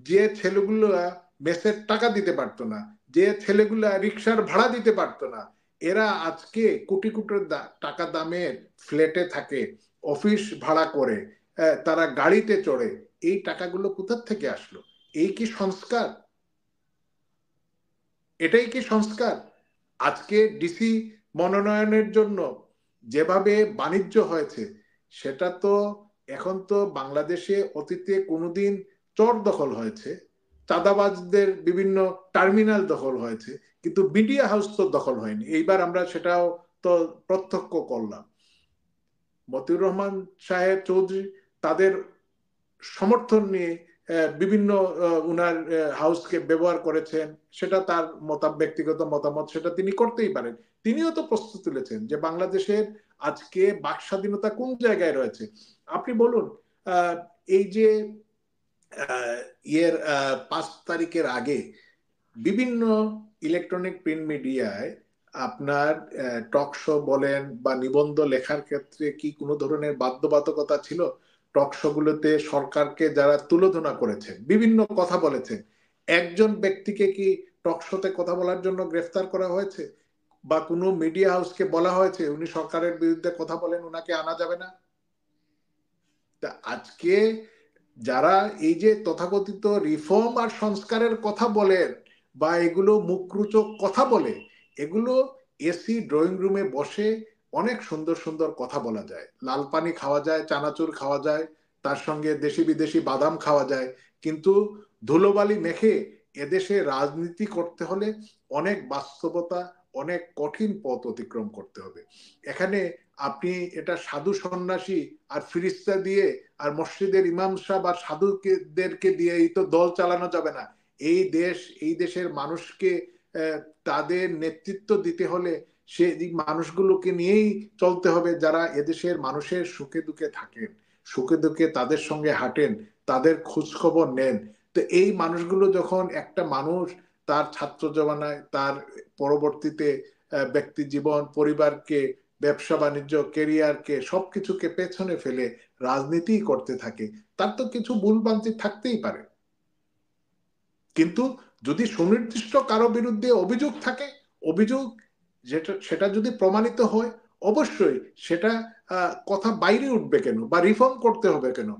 যে ছেলেগুলা মেসের টাকা দিতে পারতো না, যে ছেলেগুলা রিক্সার ভাড়া দিতে পারতো না, এরা আজকে কোটি কোটি টাকা দামের ফ্ল্যাটে থাকে, অফিস ভাড়া করে, তারা গাড়িতে চড়ে। এই টাকাগুলো কোথার থেকে আসলো? এই কি সংস্কার? এটাই কি সংস্কার? আজকে ডিসি মনোনয়নের জন্য যেভাবে বাণিজ্য হয়েছে, সেটা তো এখন তো বাংলাদেশে অতীতে কোনোদিন চর দখল হয়েছে, চাঁদাবাজদের বিভিন্ন টার্মিনাল দখল হয়েছে, কিন্তু মিডিয়া হাউস তো দখল হয়নি। এইবার আমরা সেটাও তো প্রত্যক্ষ করলাম। মতিউর রহমান সাহেব চৌধুরী তাদের সমর্থন নিয়ে বিভিন্ন উনার হাউসকে ব্যবহার করেছেন, সেটা তার ব্যক্তিগত মতামত, সেটা তিনি করতেই পারেন। তিনিও তো প্রশ্ন তুলেছেন যে বাংলাদেশের আজকে বাক স্বাধীনতা কোন জায়গায় রয়েছে। আপনি বলুন, এই যে ইয়ের 5 তারিখের আগে বিভিন্ন ইলেকট্রনিক প্রিন্ট মিডিয়ায় আপনার টক শো বলেন বা নিবন্ধ লেখার ক্ষেত্রে কি কোনো ধরনের বাধ্যবাধকতা ছিল? টক শো গুলোতে সরকারকে যারা তুলোধনা করেছেন, বিভিন্ন কথা বলেছেন, একজন ব্যক্তিকে কি টক শোতে কথা বলার জন্য গ্রেফতার করা হয়েছে? বা কোনো মিডিয়া হাউসকে বলা হয়েছে উনি সরকারের বিরুদ্ধে কথা বলেন, ওনাকে আনা যাবে না? তা আজকে যারা এই যে তথাকথিত রিফর্ম আর সংস্কারের কথা বলেন বা এগুলো মুখরোচক কথা বলে, এগুলো এসি ড্রয়িং রুমে বসে অনেক সুন্দর সুন্দর কথা বলা যায়, লাল পানি খাওয়া যায়, চানাচুর খাওয়া যায়, তার সঙ্গে দেশি বিদেশি বাদাম খাওয়া যায়। কিন্তু ধুলোবালি মেখে এদেশে রাজনীতি করতে হলে অনেক বাস্তবতা, অনেক কঠিন পথ অতিক্রম করতে হবে। এখানে আপনি এটা সাধু সন্ন্যাসী আর ফিরিস্তা দিয়ে আর মসজিদের ইমাম সাহেব আর সাধুদেরকে দিয়ে এই তো দল চালানো যাবে না। এই দেশ, এই দেশের মানুষকে তাদের নেতৃত্ব দিতে হলে সে মানুষগুলোকে নিয়েই চলতে হবে, যারা এদেশের মানুষের সুখে দুঃখে থাকেন, সুখে দুঃখে তাদের সঙ্গে হাঁটেন, তাদের খোঁজ খবর নেন। তো এই মানুষগুলো যখন একটা মানুষ তার ছাত্র জমানায়, তার পরবর্তীতে ব্যক্তি জীবন, পরিবারকে, ব্যবসা বাণিজ্য, কেরিয়ারকে, সবকিছুকে পেছনে ফেলে রাজনীতি করতে থাকে, তার তো কিছু ভুলভ্রান্তি থাকতেই পারে। কিন্তু যদি সুনির্দিষ্ট কারো বিরুদ্ধে অভিযোগ থাকে, অভিযোগ যেটা সেটা যদি প্রমাণিত হয়, অবশ্যই সেটা কথা বাইরে উঠবে কেন বা রিফর্ম করতে হবে কেন?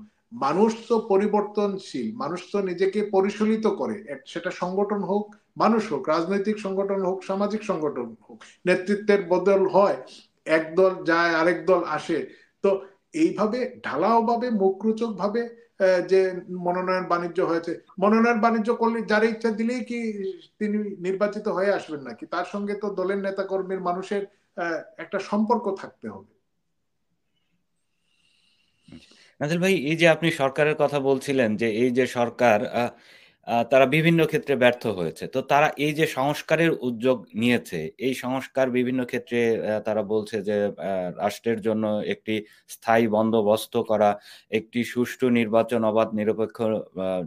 মানুষ তো পরিবর্তনশীল, মানুষ তো নিজেকে পরিশীলিত করে, সেটা সংগঠন হোক, মানুষ হোক, রাজনৈতিক সংগঠন হোক, সামাজিক সংগঠন হোক, নেতৃত্বের বদল হয়, একদল যায় আরেক দল আসে। তো এইভাবে ঢালাও ভাবে, মুখরোচক ভাবে যে মনোনয়ন বাণিজ্য হয়েছে, মনোনয়ন বাণিজ্য করলে যার ইচ্ছা দিলেই কি তিনি নির্বাচিত হয়ে আসবেন নাকি? তার সঙ্গে তো দলের নেতা কর্মীর, মানুষের একটা সম্পর্ক থাকতে হবে। নাজিল ভাই, এই যে আপনি সরকারের কথা বলছিলেন যে এই যে সরকার তারা বিভিন্ন ক্ষেত্রে ব্যর্থ হয়েছে, তো তারা এই যে সংস্কারের উদ্যোগ নিয়েছে, এই সংস্কার বিভিন্ন ক্ষেত্রে তারা বলছে যে রাষ্ট্রের জন্য একটি স্থায়ী বন্দোবস্ত করা, একটি সুষ্ঠু নির্বাচন, অবাধ নিরপেক্ষ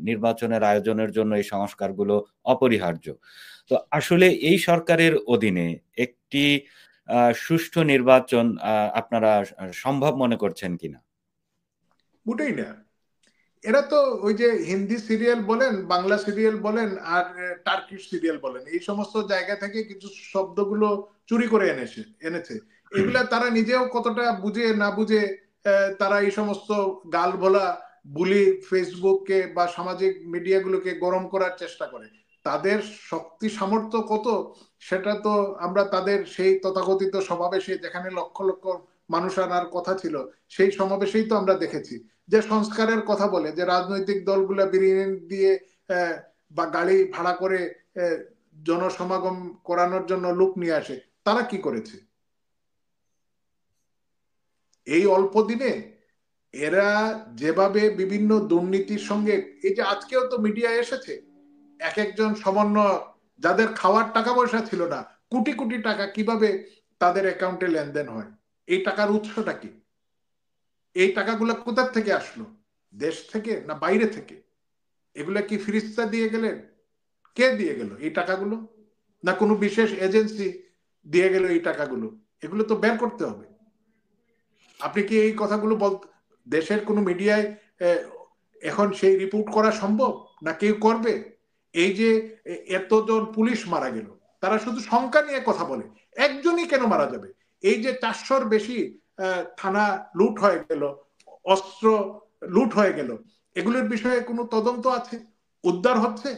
নির্বাচনের আয়োজনের জন্য এই সংস্কারগুলো অপরিহার্য। তো আসলে এই সরকারের অধীনে একটি সুষ্ঠু নির্বাচন আপনারা সম্ভব মনে করছেন কিনা? মোটেই না। এরা তো ওই যে হিন্দি সিরিয়াল বলেন, বাংলা সিরিয়াল বলেন, আর টার্কিশ সিরিয়াল বলেন, এই সমস্ত জায়গা থেকে কিছু শব্দগুলো চুরি করে এনেছে। এগুলা তারা নিজেও কতটা বুঝে না বুঝে তারা এই সমস্ত গাল ভোলা বুলি ফেসবুককে বা সামাজিক মিডিয়াগুলোকে গরম করার চেষ্টা করে। তাদের শক্তি সামর্থ্য কত, সেটা তো আমরা তাদের সেই তথাকথিত সমাবেশে, যেখানে লক্ষ লক্ষ মানুষ আনার কথা ছিল, সেই সমাবেশেই তো আমরা দেখেছি যে সংস্কারের কথা বলে, যে রাজনৈতিক দলগুলা বিরিয়ানি দিয়ে বা গাড়ি ভাড়া করে জনসমাগম করানোর জন্য লোক নিয়ে আসে। তারা কি করেছে এই অল্প দিনে? এরা যেভাবে বিভিন্ন দুর্নীতির সঙ্গে, এই যে আজকেও তো মিডিয়া এসেছে, এক একজন সমন্বয় যাদের খাওয়ার টাকা পয়সা ছিল না, কোটি কোটি টাকা কিভাবে তাদের অ্যাকাউন্টে লেনদেন হয়, এই টাকার উৎসটা কি? এই টাকাগুলো কোথা থেকে আসলো? দেশ থেকে না বাইরে থেকে? এগুলা কি ফিরিস্তা দিয়ে গেলেন? কে দিয়ে গেল এই টাকাগুলো? না কোনো বিশেষ এজেন্সি দিয়ে গেল এই টাকাগুলো? এগুলো তো বের করতে হবে। আপনি কি এই কথাগুলো দেশের কোনো মিডিয়ায় এখন সেই রিপোর্ট করা সম্ভব? না কেউ করবে? এই যে এতজন পুলিশ মারা গেল, তারা শুধু সংখ্যা নিয়ে কথা বলে, একজনই কেন মারা যাবে? এই যে 400-র বেশি থানা লুট হয়ে গেল, অস্ত্র লুট হয়ে গেল, এগুলোর বিষয়ে কোনো তদন্ত আছে? উদ্ধার হচ্ছে?